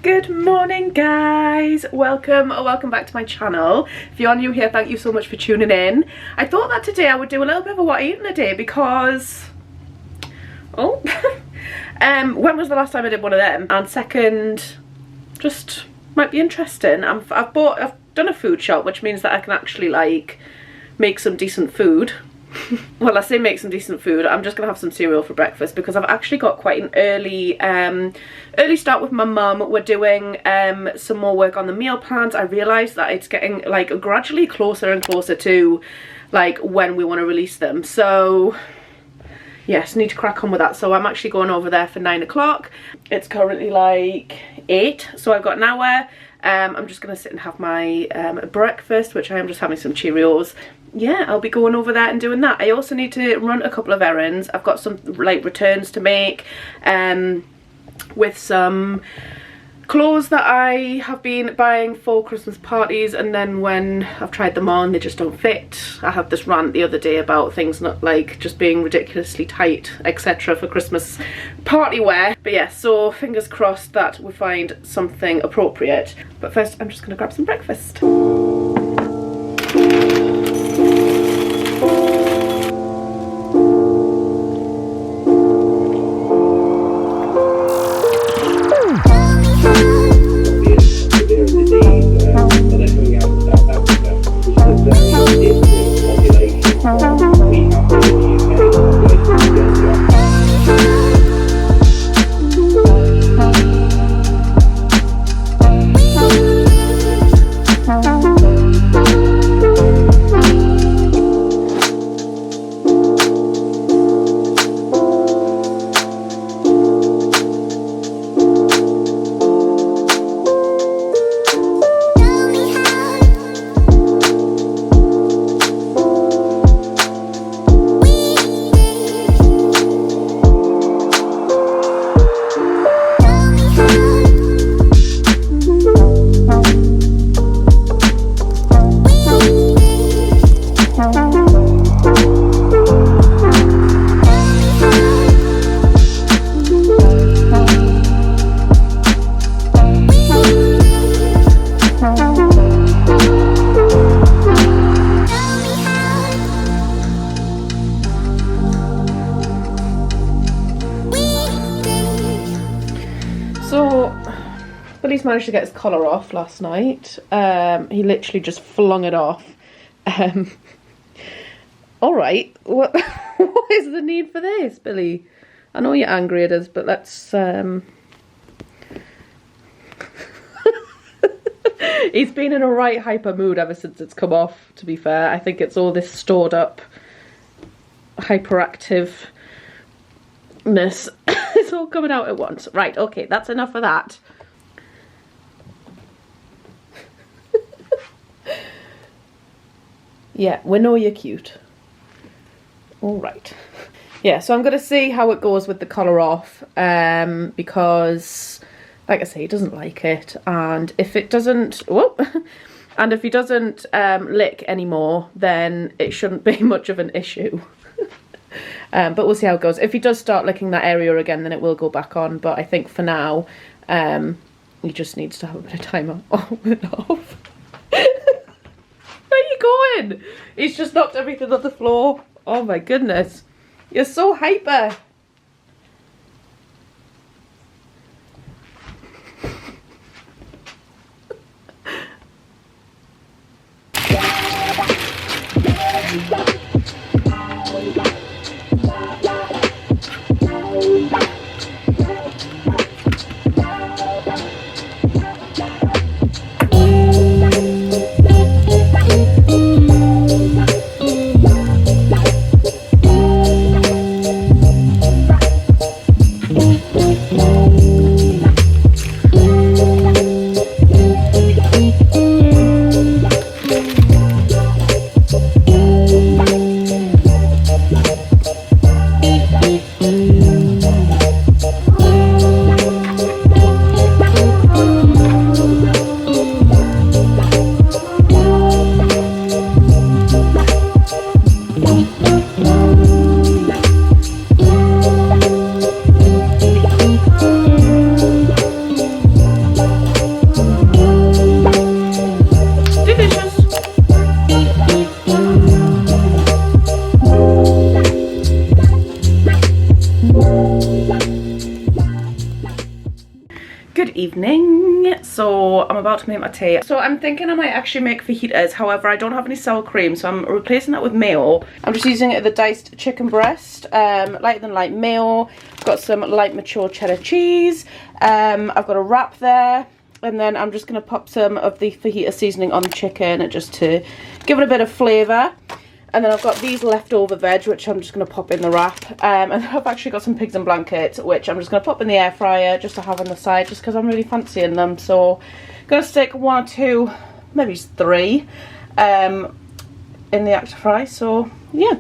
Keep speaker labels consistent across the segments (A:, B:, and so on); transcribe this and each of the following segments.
A: Good morning guys, welcome back to my channel. If you are new here, thank you so much for tuning in. I thought that today I would do a little bit of a what I eat in a day because when was the last time I did one of them? And second, just might be interesting. I've done a food shop, which means that I can actually like make some decent food. Well, I say make some decent food. I'm just gonna have some cereal for breakfast because I've actually got quite an early start with my mum. We're doing some more work on the meal plans. I realised that it's getting like gradually closer and closer to like when we want to release them. So yes, need to crack on with that. So I'm actually going over there for 9 o'clock. It's currently like 8, so I've got an hour. I'm just gonna sit and have my breakfast, which I am just having some Cheerios. Yeah, I'll be going over there and doing that. I also need to run a couple of errands. I've got some like returns to make with some clothes that I have been buying for Christmas parties, and then when I've tried them on they just don't fit. I had this rant the other day about things not like just being ridiculously tight, etc. for Christmas party wear. But yeah, so fingers crossed that we find something appropriate. But first I'm just gonna grab some breakfast. Billy's managed to get his collar off last night. He literally just flung it off. Alright, what is the need for this, Billy? I know you're angry at us, but let's... He's been in a right hyper mood ever since it's come off, to be fair. I think it's all this stored up hyperactiveness. It's all coming out at once. Right, okay, that's enough of that. Yeah, we know you're cute. Alright. Yeah, so I'm going to see how it goes with the collar off, because, like I say, he doesn't like it, and if it doesn't, whoop, and if he doesn't lick anymore, then it shouldn't be much of an issue. But we'll see how it goes. If he does start licking that area again, then it will go back on, but I think for now, he just needs to have a bit of time with it off. Where are you going? He's just knocked everything on the floor. Oh my goodness. You're so hyper. Good evening. So I'm about to make my tea. So I'm thinking I might actually make fajitas. However, I don't have any sour cream, so I'm replacing that with mayo. I'm just using the diced chicken breast, lighter than light mayo. Got some light mature cheddar cheese. I've got a wrap there, and then I'm just going to pop some of the fajita seasoning on the chicken just to give it a bit of flavour. And then I've got these leftover veg, which I'm just going to pop in the wrap. And I've actually got some pigs in blankets, which I'm just going to pop in the air fryer just to have on the side, just because I'm really fancying them. So I'm going to stick 1 or 2, maybe 3 in the air fry. So yeah.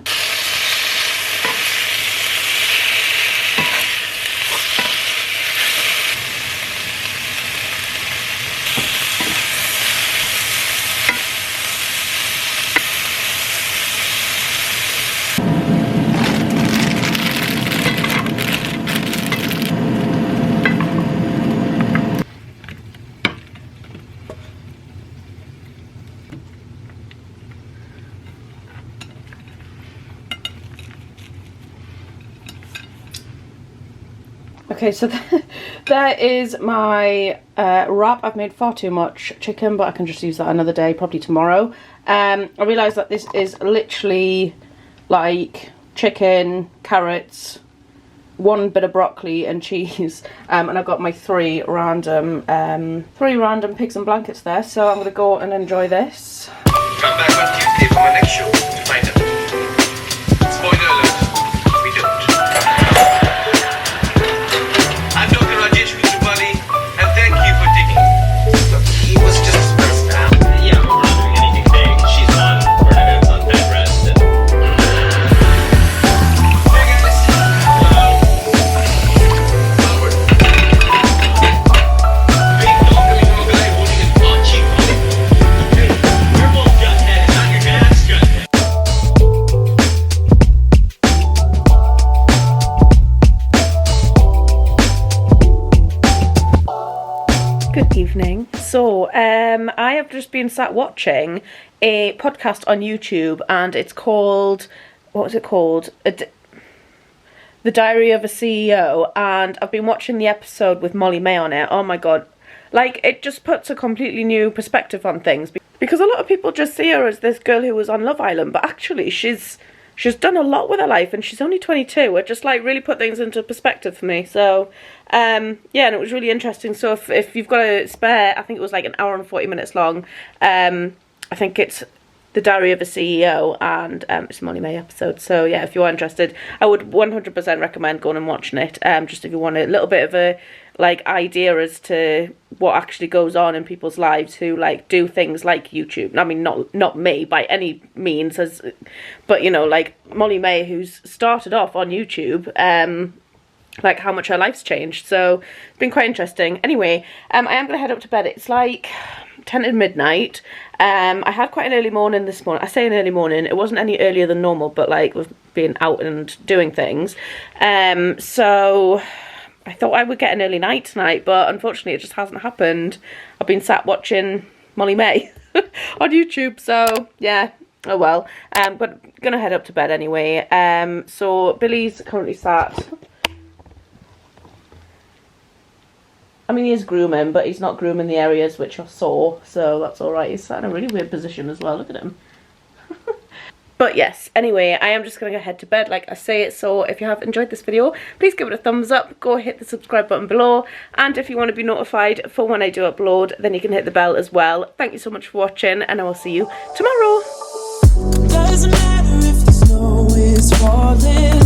A: Okay, so there is my wrap. I've made far too much chicken, but I can just use that another day, probably tomorrow. I realised that this is literally like chicken, carrots, 1 bit of broccoli and cheese, and I've got my 3 random pigs in blankets there. So I'm going to go and enjoy this.
B: Come back on Tuesday for my next show to find out. Spoiler alert, we don't. I'm Dr. Rajesh Kuchupalli, and thank you for digging. Look, he was just stressed out.
C: Yeah, but we're not doing anything big. She's on Bernadette's on bed rest. And...
B: Hey guys.
C: Onward. Big dog coming from a guy holding his paw cheek on it. Hey, we're both gut-headed, not your dad's gut-headed.
A: Good evening. So I have just been sat watching a podcast on YouTube, and it's called, what was it called? The Diary of a CEO, and I've been watching the episode with Molly May on it. Oh my god, like, it just puts a completely new perspective on things, because a lot of people just see her as this girl who was on Love Island, but actually she's done a lot with her life, and she's only 22. It just like really put things into perspective for me. So yeah, and it was really interesting. So if you've got a spare, I think it was like 1 hour and 40 minutes long. I think it's The Diary of a CEO, and it's a Molly May episode. So yeah, if you're interested, I would 100% recommend going and watching it. Just if you want a little bit of a like idea as to what actually goes on in people's lives who like do things like YouTube. I mean, not me by any means, but you know, like Molly May, who's started off on YouTube, like how much her life's changed. So it's been quite interesting. Anyway, I am gonna head up to bed. It's like 10 to midnight. I had quite an early morning this morning. I say an early morning, it wasn't any earlier than normal, but like with being out and doing things. So I thought I would get an early night tonight, but unfortunately it just hasn't happened. I've been sat watching Molly May on YouTube, so yeah, oh well. But gonna head up to bed anyway. So Billy's currently sat, I mean, he is grooming, but he's not grooming the areas which are sore, so that's alright. He's sat in a really weird position as well, look at him. But yes, anyway, I am just going to go head to bed, like I say. So if you have enjoyed this video, please give it a thumbs up, go hit the subscribe button below, and if you want to be notified for when I do upload, then you can hit the bell as well. Thank you so much for watching, and I will see you tomorrow. Doesn't matter if the snow is falling.